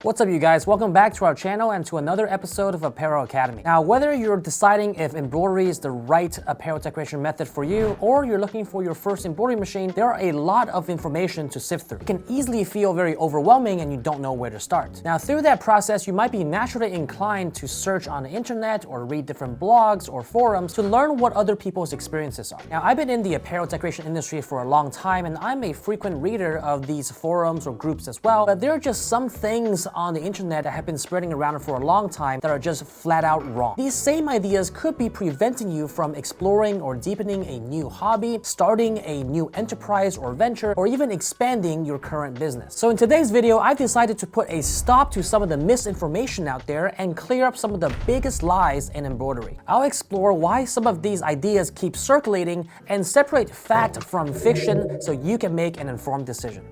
What's up you guys, welcome back to our channel and to another episode of Apparel Academy. Now whether you're deciding if embroidery is the right apparel decoration method for you or you're looking for your first embroidery machine, there are a lot of information to sift through. It can easily feel very overwhelming and you don't know where to start. Now through that process you might be naturally inclined to search on the internet or read different blogs or forums to learn what other people's experiences are. Now I've been in the apparel decoration industry for a long time and I'm a frequent reader of these forums or groups as well, but there are just some things on the internet that have been spreading around for a long time that are just flat out wrong. These same ideas could be preventing you from exploring or deepening a new hobby, starting a new enterprise or venture, or even expanding your current business. So in today's video, I've decided to put a stop to some of the misinformation out there and clear up some of the biggest lies in embroidery. I'll explore why some of these ideas keep circulating and separate fact from fiction so you can make an informed decision.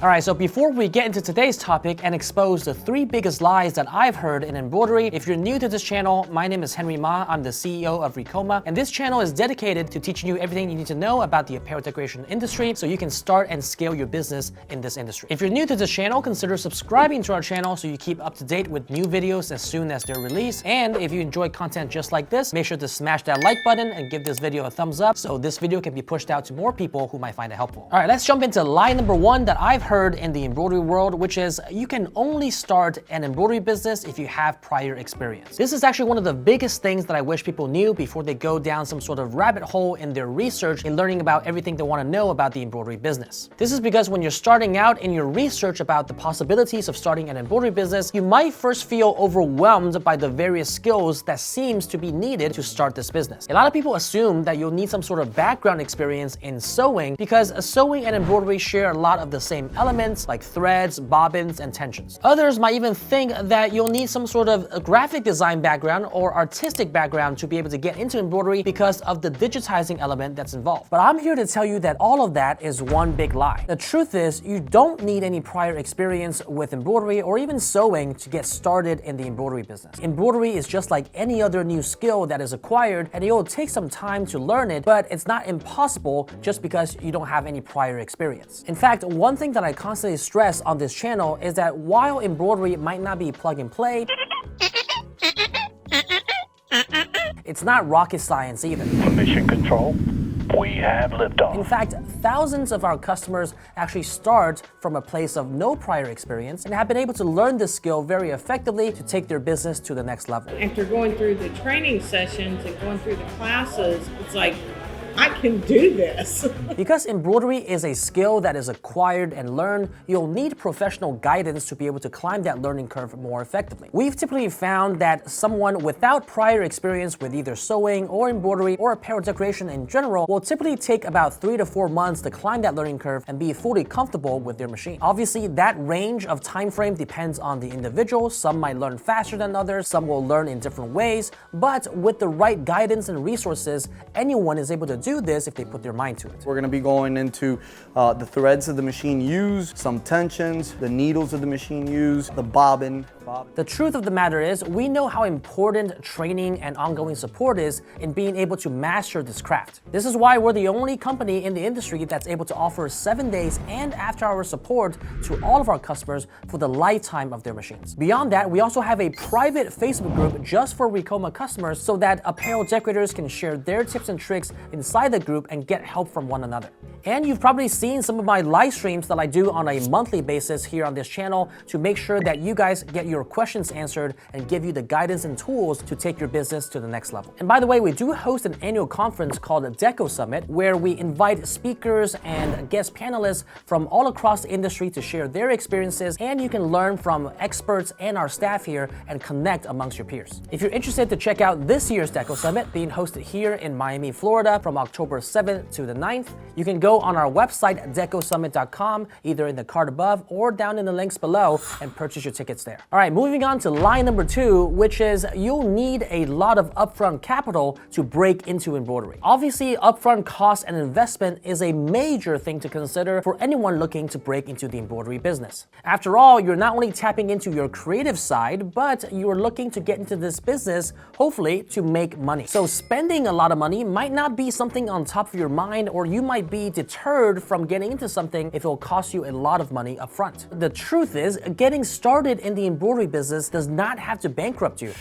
Alright, so before we get into today's topic and expose the 3 biggest lies that I've heard in embroidery, if you're new to this channel, my name is Henry Ma, I'm the CEO of Ricoma, and this channel is dedicated to teaching you everything you need to know about the apparel decoration industry so you can start and scale your business in this industry. If you're new to this channel, consider subscribing to our channel so you keep up to date with new videos as soon as they're released, and if you enjoy content just like this, make sure to smash that like button and give this video a thumbs up so this video can be pushed out to more people who might find it helpful. Alright, let's jump into lie number 1 that I've heard in the embroidery world, which is you can only start an embroidery business if you have prior experience. This is actually one of the biggest things that I wish people knew before they go down some sort of rabbit hole in their research in learning about everything they want to know about the embroidery business. This is because when you're starting out in your research about the possibilities of starting an embroidery business, you might first feel overwhelmed by the various skills that seems to be needed to start this business. A lot of people assume that you'll need some sort of background experience in sewing because sewing and embroidery share a lot of the same elements like threads, bobbins, and tensions. Others might even think that you'll need some sort of a graphic design background or artistic background to be able to get into embroidery because of the digitizing element that's involved. But I'm here to tell you that all of that is one big lie. The truth is, you don't need any prior experience with embroidery or even sewing to get started in the embroidery business. Embroidery is just like any other new skill that is acquired, and it will take some time to learn it, but it's not impossible just because you don't have any prior experience. In fact, one thing that I constantly stress on this channel is that while embroidery might not be plug and play, it's not rocket science either. Mission control, we have liftoff. In fact, thousands of our customers actually start from a place of no prior experience and have been able to learn this skill very effectively to take their business to the next level. After going through the training sessions and going through the classes, it's like, I can do this. Because embroidery is a skill that is acquired and learned, you'll need professional guidance to be able to climb that learning curve more effectively. We've typically found that someone without prior experience with either sewing or embroidery or apparel decoration in general will typically take about 3 to 4 months to climb that learning curve and be fully comfortable with their machine. Obviously, that range of time frame depends on the individual. Some might learn faster than others, some will learn in different ways, but with the right guidance and resources, anyone is able to do this if they put their mind to it. We're going to be going into the threads of the machine used, some tensions, the needles of the machine used, the bobbin. The truth of the matter is, we know how important training and ongoing support is in being able to master this craft. This is why we're the only company in the industry that's able to offer 7 days and after-hour support to all of our customers for the lifetime of their machines. Beyond that, we also have a private Facebook group just for Ricoma customers so that apparel decorators can share their tips and tricks inside the group and get help from one another. And you've probably seen some of my live streams that I do on a monthly basis here on this channel to make sure that you guys get your questions answered and give you the guidance and tools to take your business to the next level. And by the way, we do host an annual conference called Deco Summit where we invite speakers and guest panelists from all across the industry to share their experiences, and you can learn from experts and our staff here and connect amongst your peers. If you're interested to check out this year's Deco Summit being hosted here in Miami, Florida from October 7th to the 9th, you can go go on our website, decosummit.com, either in the card above or down in the links below, and purchase your tickets there. All right, moving on to lie number 2, which is you'll need a lot of upfront capital to break into embroidery. Obviously, upfront cost and investment is a major thing to consider for anyone looking to break into the embroidery business. After all, you're not only tapping into your creative side, but you're looking to get into this business, hopefully, to make money. So spending a lot of money might not be something on top of your mind, or you might be deterred from getting into something if it will cost you a lot of money up front. The truth is, getting started in the embroidery business does not have to bankrupt you.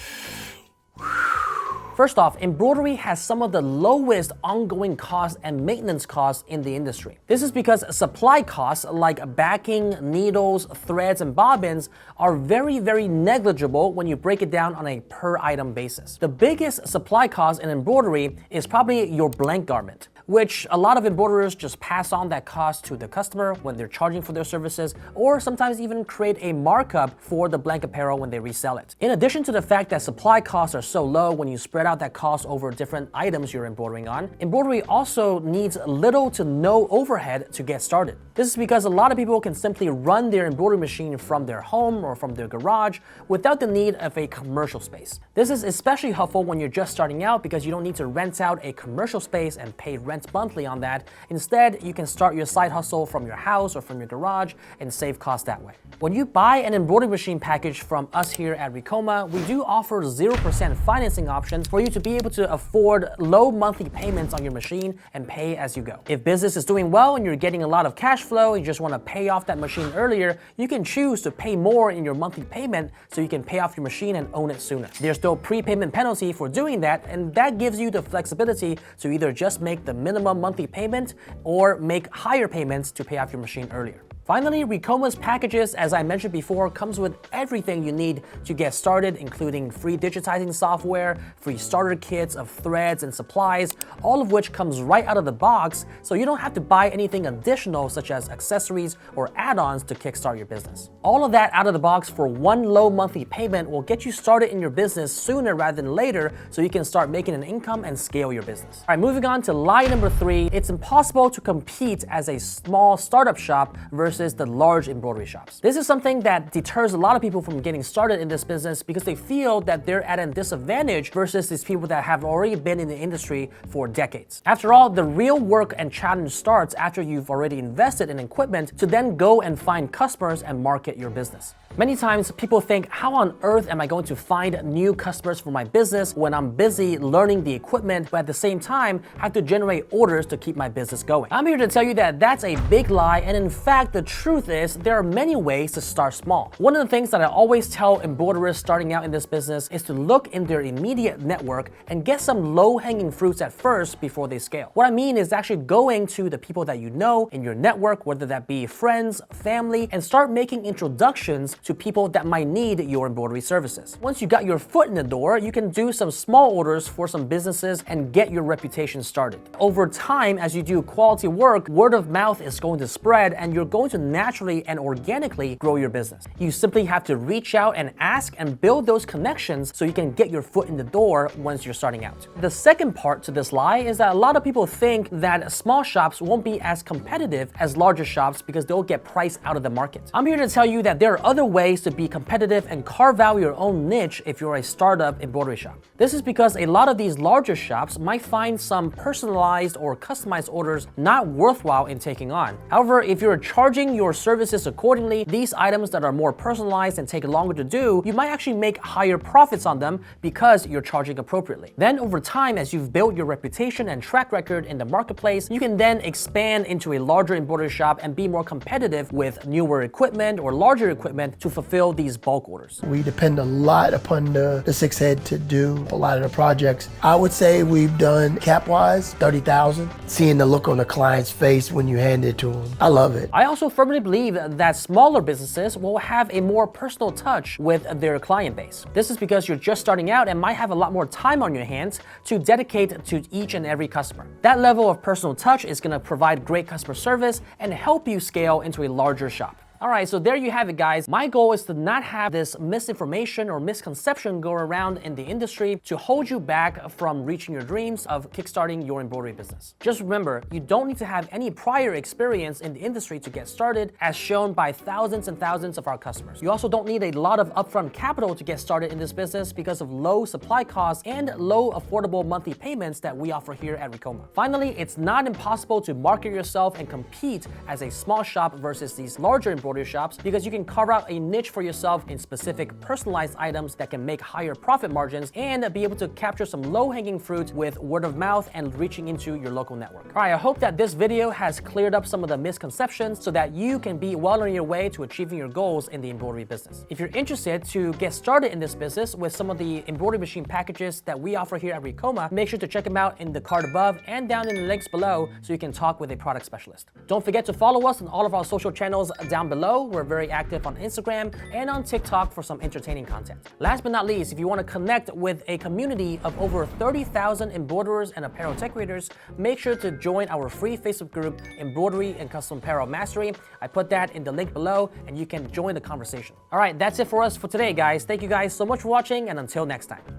First off, embroidery has some of the lowest ongoing costs and maintenance costs in the industry. This is because supply costs like backing, needles, threads, and bobbins are very, very negligible when you break it down on a per item basis. The biggest supply cost in embroidery is probably your blank garment, which a lot of embroiderers just pass on that cost to the customer when they're charging for their services, or sometimes even create a markup for the blank apparel when they resell it. In addition to the fact that supply costs are so low when you spread out that cost over different items you're embroidering on, embroidery also needs little to no overhead to get started. This is because a lot of people can simply run their embroidery machine from their home or from their garage without the need of a commercial space. This is especially helpful when you're just starting out because you don't need to rent out a commercial space and pay rent monthly on that. Instead, you can start your side hustle from your house or from your garage and save costs that way. When you buy an embroidery machine package from us here at Ricoma, we do offer 0% financing options for you to be able to afford low monthly payments on your machine and pay as you go. If business is doing well and you're getting a lot of cash flow, you just want to pay off that machine earlier, you can choose to pay more in your monthly payment so you can pay off your machine and own it sooner. There's still prepayment penalty for doing that, and that gives you the flexibility to either just make the minimum monthly payment or make higher payments to pay off your machine earlier. Finally, Ricoma's packages, as I mentioned before, comes with everything you need to get started, including free digitizing software, free starter kits of threads and supplies, all of which comes right out of the box, so you don't have to buy anything additional such as accessories or add-ons to kickstart your business. All of that out of the box for one low monthly payment will get you started in your business sooner rather than later, so you can start making an income and scale your business. All right, moving on to lie number 3, it's impossible to compete as a small startup shop versus the large embroidery shops. This is something that deters a lot of people from getting started in this business because they feel that they're at a disadvantage versus these people that have already been in the industry for decades. After all, the real work and challenge starts after you've already invested in equipment to then go and find customers and market your business. Many times people think, how on earth am I going to find new customers for my business when I'm busy learning the equipment, but at the same time have to generate orders to keep my business going? I'm here to tell you that that's a big lie, and in fact, the truth is there are many ways to start small. One of the things that I always tell embroiderers starting out in this business is to look in their immediate network and get some low-hanging fruits at first before they scale. What I mean is actually going to the people that you know in your network, whether that be friends, family, and start making introductions to people that might need your embroidery services. Once you got your foot in the door, you can do some small orders for some businesses and get your reputation started. Over time, as you do quality work, word of mouth is going to spread and you're going to naturally and organically grow your business. You simply have to reach out and ask and build those connections so you can get your foot in the door once you're starting out. The second part to this lie is that a lot of people think that small shops won't be as competitive as larger shops because they'll get priced out of the market. I'm here to tell you that there are other ways to be competitive and carve out your own niche if you're a startup embroidery shop. This is because a lot of these larger shops might find some personalized or customized orders not worthwhile in taking on. However, if you're charging your services accordingly, these items that are more personalized and take longer to do, you might actually make higher profits on them because you're charging appropriately. Then over time, as you've built your reputation and track record in the marketplace, you can then expand into a larger embroidery shop and be more competitive with newer equipment or larger equipment to fulfill these bulk orders. We depend a lot upon the six head to do a lot of the projects. I would say we've done cap-wise 30,000. Seeing the look on the client's face when you hand it to them, I love it. I also firmly believe that smaller businesses will have a more personal touch with their client base. This is because you're just starting out and might have a lot more time on your hands to dedicate to each and every customer. That level of personal touch is going to provide great customer service and help you scale into a larger shop. All right, so there you have it, guys. My goal is to not have this misinformation or misconception go around in the industry to hold you back from reaching your dreams of kickstarting your embroidery business. Just remember, you don't need to have any prior experience in the industry to get started, as shown by thousands and thousands of our customers. You also don't need a lot of upfront capital to get started in this business because of low supply costs and low affordable monthly payments that we offer here at Ricoma. Finally, it's not impossible to market yourself and compete as a small shop versus these larger embroidery shops, because you can carve out a niche for yourself in specific personalized items that can make higher profit margins and be able to capture some low-hanging fruit with word of mouth and reaching into your local network. All right, I hope that this video has cleared up some of the misconceptions so that you can be well on your way to achieving your goals in the embroidery business. If you're interested to get started in this business with some of the embroidery machine packages that we offer here at Ricoma, make sure to check them out in the card above and down in the links below so you can talk with a product specialist. Don't forget to follow us on all of our social channels down below. We're very active on Instagram and on TikTok for some entertaining content. Last but not least, if you want to connect with a community of over 30,000 embroiderers and apparel tech creators, make sure to join our free Facebook group, Embroidery and Custom Apparel Mastery. I put that in the link below and you can join the conversation. All right, that's it for us for today, guys. Thank you guys so much for watching, and until next time.